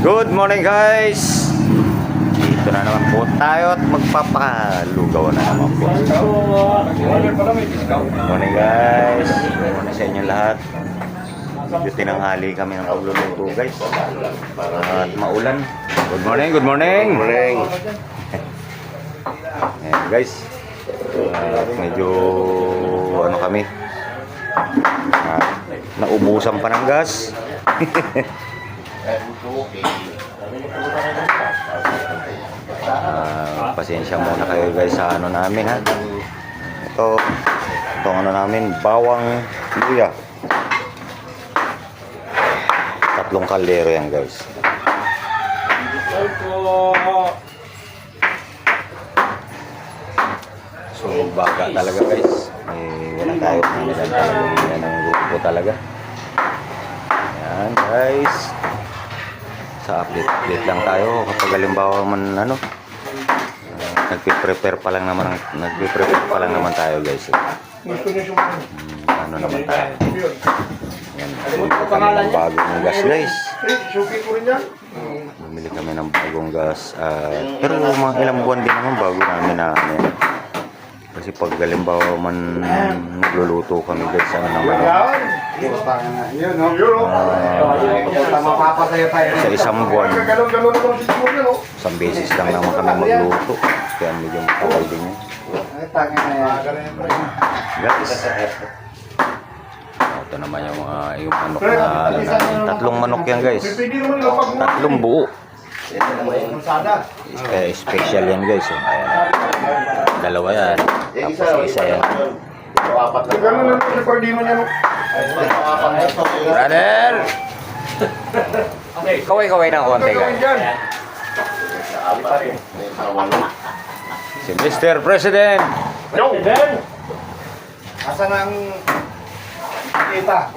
Good morning guys. Dito na naman po tayo at magpapakalugaw na naman po. Good morning guys. Good morning sa inyo lahat. Medyo tinanghali kami ng pagluluto guys. At maulan. Good morning, good morning. Good morning. Ayan guys. Medyo ano kami. Naubusan pa ng gas. Pasensya muna kayo guys sa ano namin ha. Itong ano namin, bawang luya. 3 kaldero yan guys. So baga talaga guys. Wala tayo yan ang grupo talaga. Yan guys. Sa update lang tayo kapag halimbawa man ano, nagpe-prepare pa lang naman tayo guys. Ano naman tayo. Yan. Bumili kami ng bagong gas guys. Bumili kami ng bagong gas. Pero mga ilang buwan din naman bago namin na ano yan. Kasi pag halimbawa man nagluluto kami guys sa naman sa isang buwan, isang beses lang naman kami magluto, kaya medyo matagal din yun guys. Ito naman yung manok na ano namin. 3 manok yan guys, 3 buo. Special yan guys. Ayan. 2 yan. Tapos isa yan. Brother! Kaway-kaway na konti guys. Si Mr. President. Asan ang kita?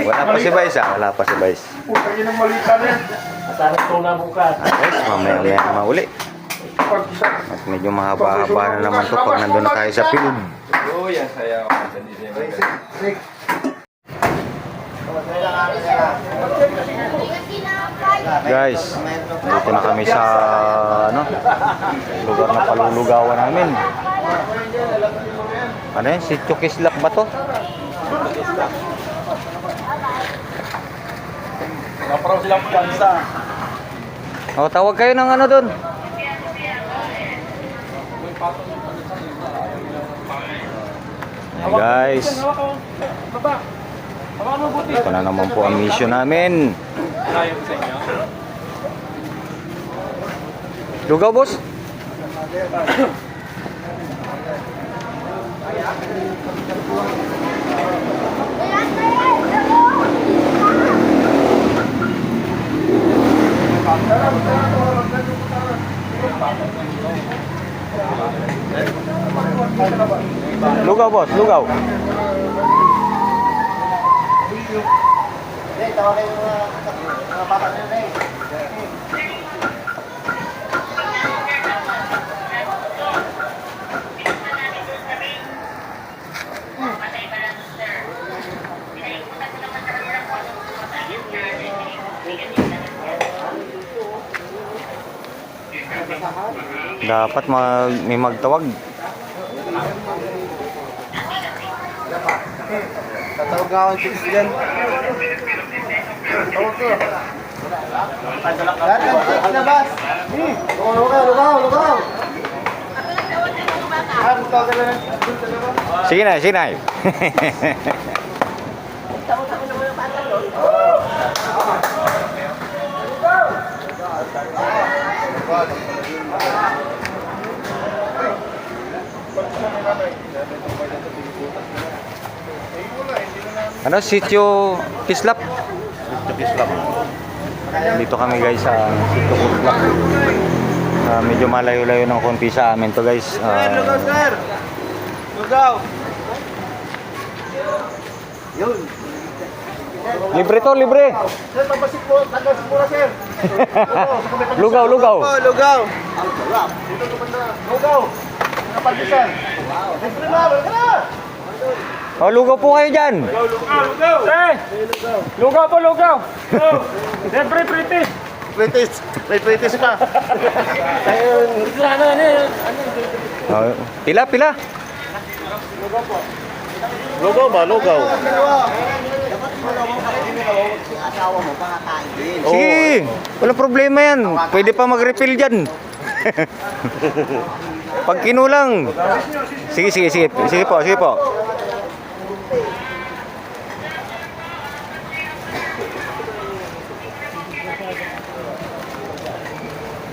Wala pa si Vice. Wala pa si Vice. Putang ina malita na yan. Masarap ito na bukas. Guys, mamaya na mauli. At medyo mahaba-haba na naman to pag nandun na tayo sa field. Guys, dito na kami sa ano, lugar na palulugawan namin. Ano yun? Si Chukislak ba to? Naparaw silang pansa. O, tawag kayo ng ano dun. Hey guys, ito na naman po ang mission namin. Lugaw boss? Lugaw boss, lugaw. Dapat may magtawag. Tatawag nga ako ng chicks dyan. Tawag ko. Lahat ng chicks na bas. Lugaw. Sige na, sige na. Ano, sitio Kislap? Sitio Kislap. Dito kami guys sa sitio Kislap. Medyo malayo-layo ng konti sa amin to guys. Lugaw, sir. Lugaw. Yun. Libre to, libre. Sir, tagasip po na, sir. Lugaw. Lugaw. Lugaw. Napandisan. Libre na, wala ka na. O, lugaw po kayo dyan. Lugaw po, lugaw! Siyempre, British! May British pa. O, pila, pila. Lugaw ba? Lugaw. Sige, walang problema yan. Pwede pa mag-refill dyan. Pag kinulang. Sige, sige, sige. Sige po, sige po.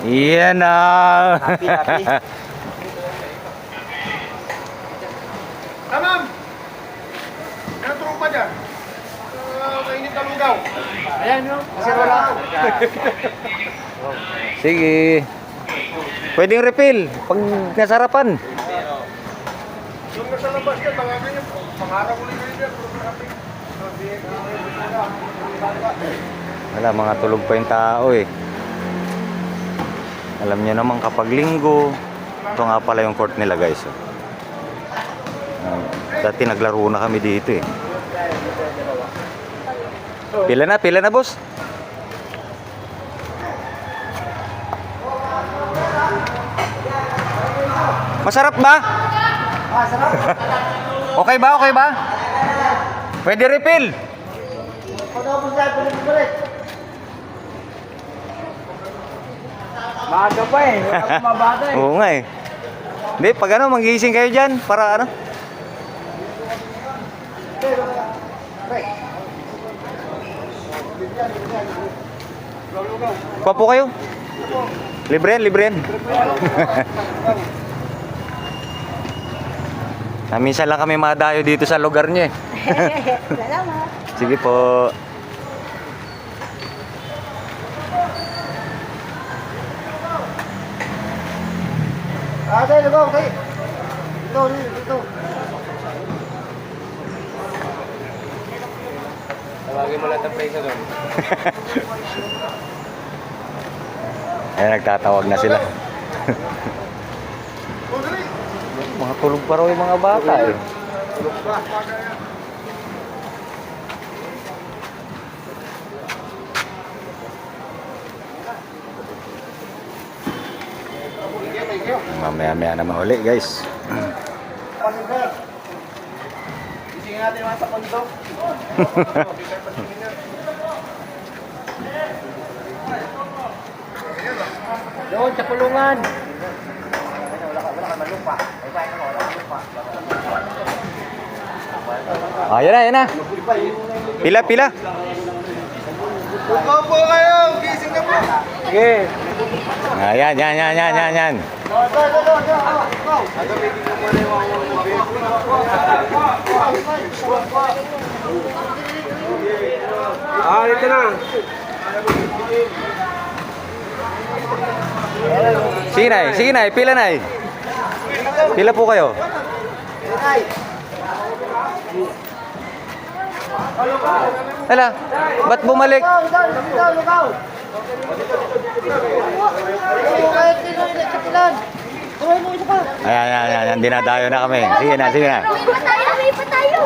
Iyan na. Ma'am! Anong tropa dyan? Mainit na lugaw. Ayan, no? Kasi wala. Sige. Pwedeng refill pag nasarapan. Yung nasa labas ka, tawagan niyo. Pangarap ulit kayo dyan. Wala, mga tulog pa yung tao eh. Alam niyo naman kapag linggo, ito nga pala yung court nila guys. Oh. Dati naglaro na kami dito eh. Pila na boss? Masarap ba? Masarap. Okay ba? Okay ba? Pwede refill. Pagkapos dyan, balik. Maaga pa eh. Wala pa mabata eh. Oo nga eh. Hindi, pag ano, magising kayo dyan para ano? Kuha po kayo. Libre yan, libre yan. Minsan lang kami madayo dito sa lugar niyo eh. Salamat. Sige po. Tayo, lugaw, tayo. Dito. Tawagin mo lang ang presa doon. Ayan, nagtatawag na sila. Mga tulog pa raw yung mga bata eh. Mamaya-maya naman uli guys. Isingin natin naman sa kondo. Doon, sa kulungan. Yan na. Pila, pila. Lugaw po kayo! Gising na po! Sige. Yan. Dito na. Sige na, pila na. Pila po kayo. Hala, ba't bumalik? Lugaw! Ayan, dinadayo na kami. Sige na. May pa tayo.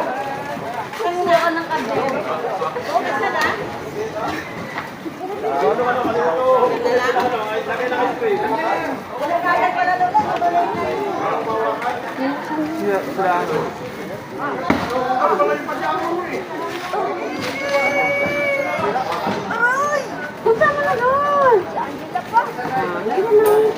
Kumuha ka ng kado. Okay ka na? Ay! Punta mo na doon! Si Angela pa. Hindi na lang.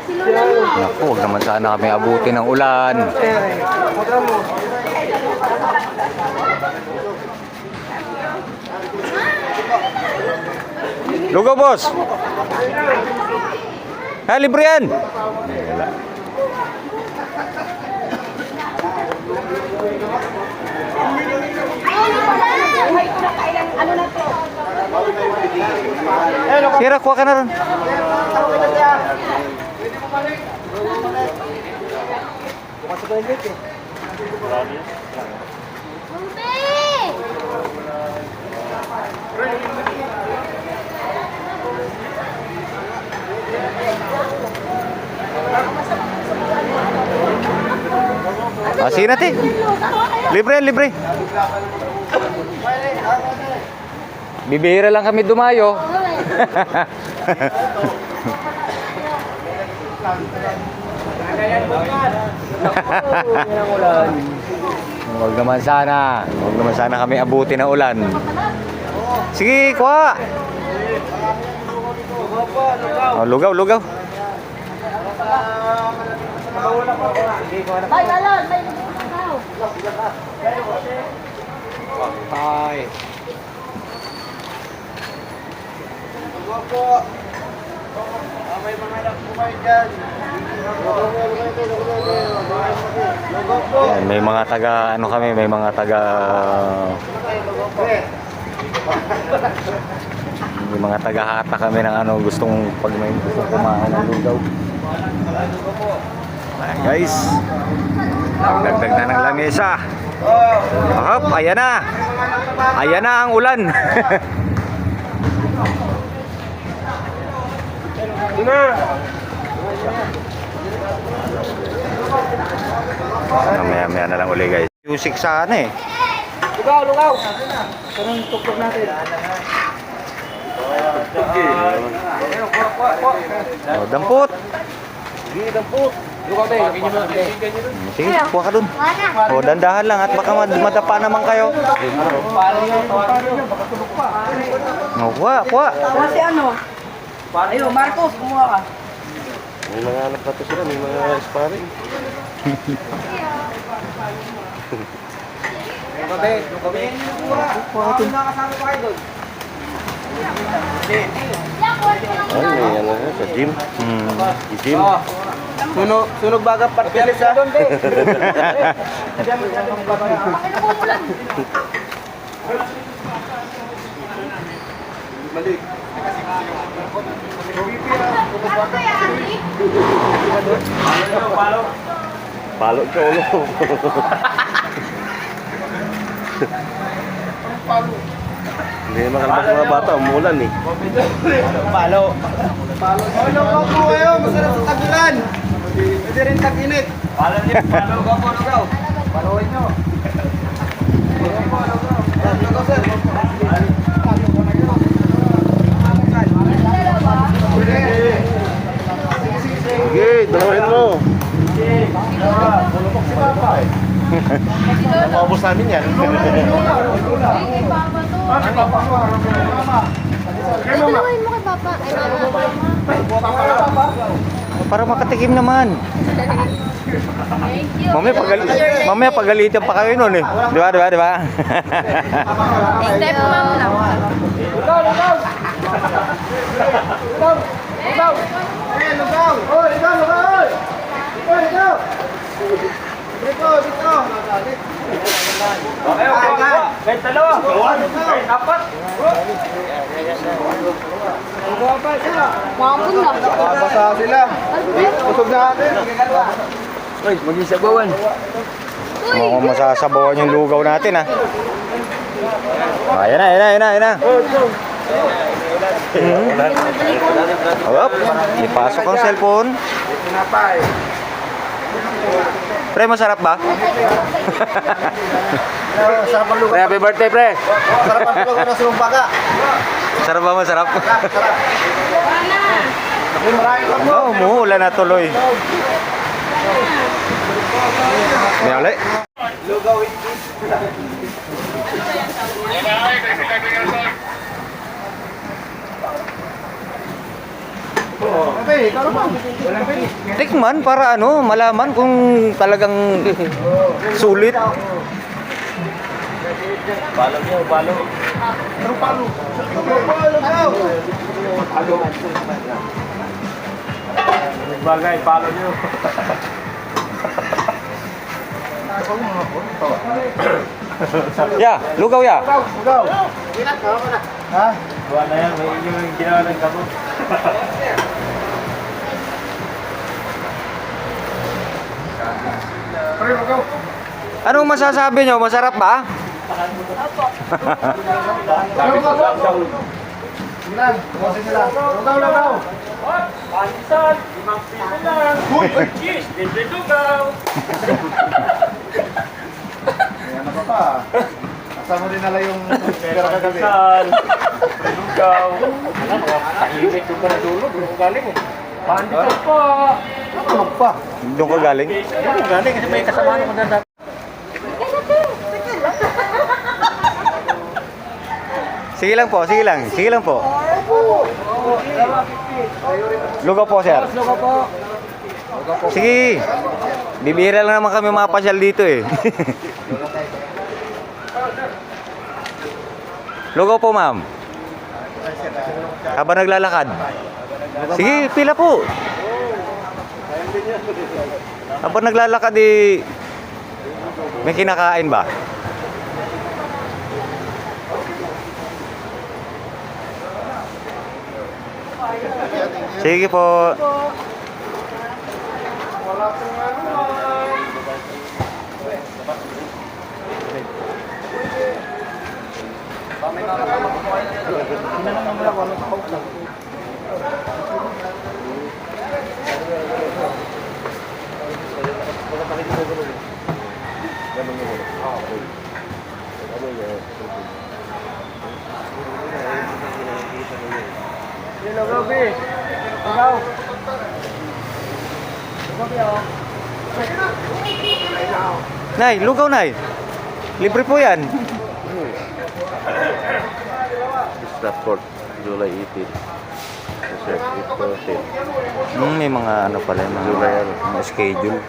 Si Lola mo. Naku, huwag naman sana kami abutin ng ulan. Lugaw, boss! Libre yan! Wala. Ano na to? Sira, kuha ka na ron. Ah, sige natin. Libre, libre. Bibihira lang kami dumayo. Huwag naman sana. Huwag naman sana kami abuti ng ulan. Sige, kuha. Oh, lugaw, lugaw. Bay, balon, bay, lugaw. Tay. May mga anak po kayo dyan. Yan, may mga taga, ano kami, may mga taga... May mga taga-hata kami ng ano, gustong, pag may gustong kumain ng lugaw. Ayan guys. Dagdag na ng lamesa. Hop, ayan na. Ayan na ang ulan. Maya-maya na lang uli guys. Music sana eh. Lugaw, lugaw. Parang tuktok natin. Oh, dampot. Sige, dampot. Lugaw tayo. Sige, kuha ka dun. Wala. Oh, dandahan lang at baka madapa naman kayo. Oh, kuha, kuha. Kasi ano? Ayun, Marcos, kumuha ka. May mga anak na to sila, may mga sparring. Lugaw, lugaw. Nakasama pa kayo doon. Ay, may ano na, sa gym. Sa gym. Sunog baga partilis ha. Doon, de. Balik. Palo ka ulo. Hindi makalabas mga bata, umulan eh. Palo. Palo ka po kayo, masarap sa tagulan. Pwede rin tag-init. Palo niyo, palo ka po, lugaw. Paloin nyo. Lugaw, sir. Sige, dalawin mo. Maubos namin yan. Ay, dalawain mo kay Papa. Ay, Mama. Para makatikim naman. Thank you. Mamaya pagalitan pa kayo nun eh. Di ba, di ba, di ba? Step mom lang. Lugaw, lugaw. Lugaw. Lugaw. Eh, lugaw. Oh, lugaw, lugaw. Oh, lugaw. Dito, dito. Okay, okay. Kahit dalawa. Kahit apat. Lugaw pa sila. Mapun lang. Basa sila. Usog na natin. Uy, mag-isabawan. Mukhang masasabawan yung lugaw natin ah. Ayan na, ayan na, ayan na, ayan na. Hop, ipasok ang cellphone. Tinapay. Pre, masarap ba? Sarap ang lugaw. Pre, happy birthday, pre. Sarap ang lugaw na sumbaga. Masarap ba, masarap? Maraming ka po. Oo, umuulan na tuloy. May ulit. Lugaw with kiss. Okay, ikaw naman. Tikman para ano, malaman kung talagang sulit. Palo niyo, palo. Ano palo? Lugaw. Bagay, palo niyo. Ya, lugaw ya. Lugaw. Ha? Buwan na yan, may yung ginawa ng kabot. Pre, lugaw. Anong masasabi nyo? Masarap ba? lang. Bukasin nila. Lugaw. Pansan, 5 piso lang. Uy, cheese, libre lugaw. May ano ka pa. Kasama din nala yung pera kagabi. Pansan, libre lugaw. Tahimik yung ka na dulo. Doon ko galing eh. Pansan po. Tulog pa. Doon ka galing? Doon ko galing kasi may kasama ng maganda. Sige lang po, sige lang. Sige lang po. Lugaw po, sir. Lugaw po. Sige. Bibihira lang naman kami mapasyal dito eh. Lugaw po, ma'am. Habang naglalakad. Sige, pila po. Habang naglalakad eh, may kinakain ba? Sige po. Lugaw, be. Lugaw. Nay, lugaw, nay. Libre po yan. Stratford, July 18. Sir, ito, May mga ano pala, mga schedule.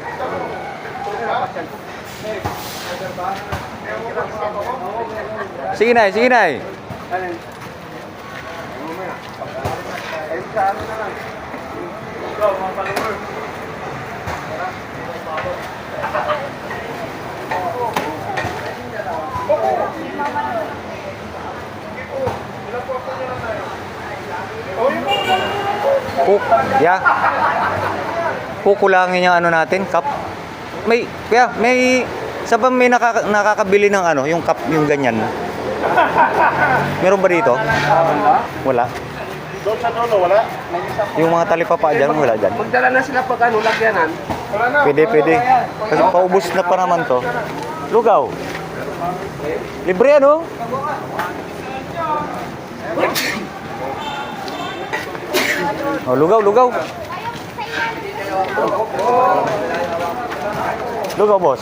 Sige, nay, sige, nay. Yeah. Kukulangin yung ano natin, cup. May sa ba may nakakabili ng ano, yung cup, yung ganyan. Meron ba dito? Wala. doon sa dulo, wala? Yung mga talipapa dyan, wala dyan. Magdala na sila pag ano, lagyanan. Wala na. Pwede. Kasi paubos na pa naman to. Lugaw. Libre ano? Oh, lugaw. Lugaw, boss.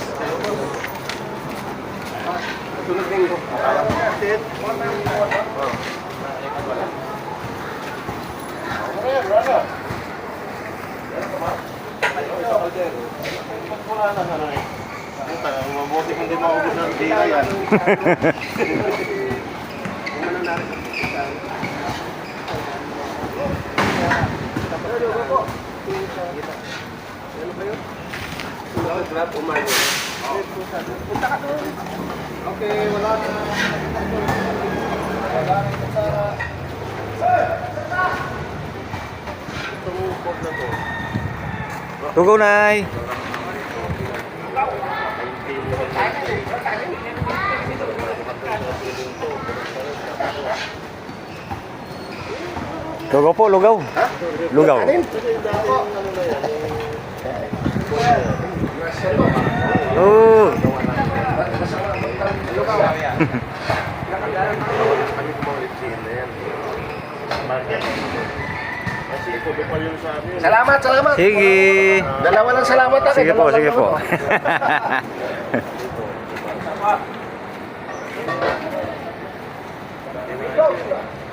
Mabuti kung di maubos ng dila yan. Okay, wala na. Lugaw, nay. Lugaw po, lugaw. Lugaw. Oh. Salamat. Sige. Dalawa lang salamat ako. Sige po.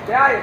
Yay!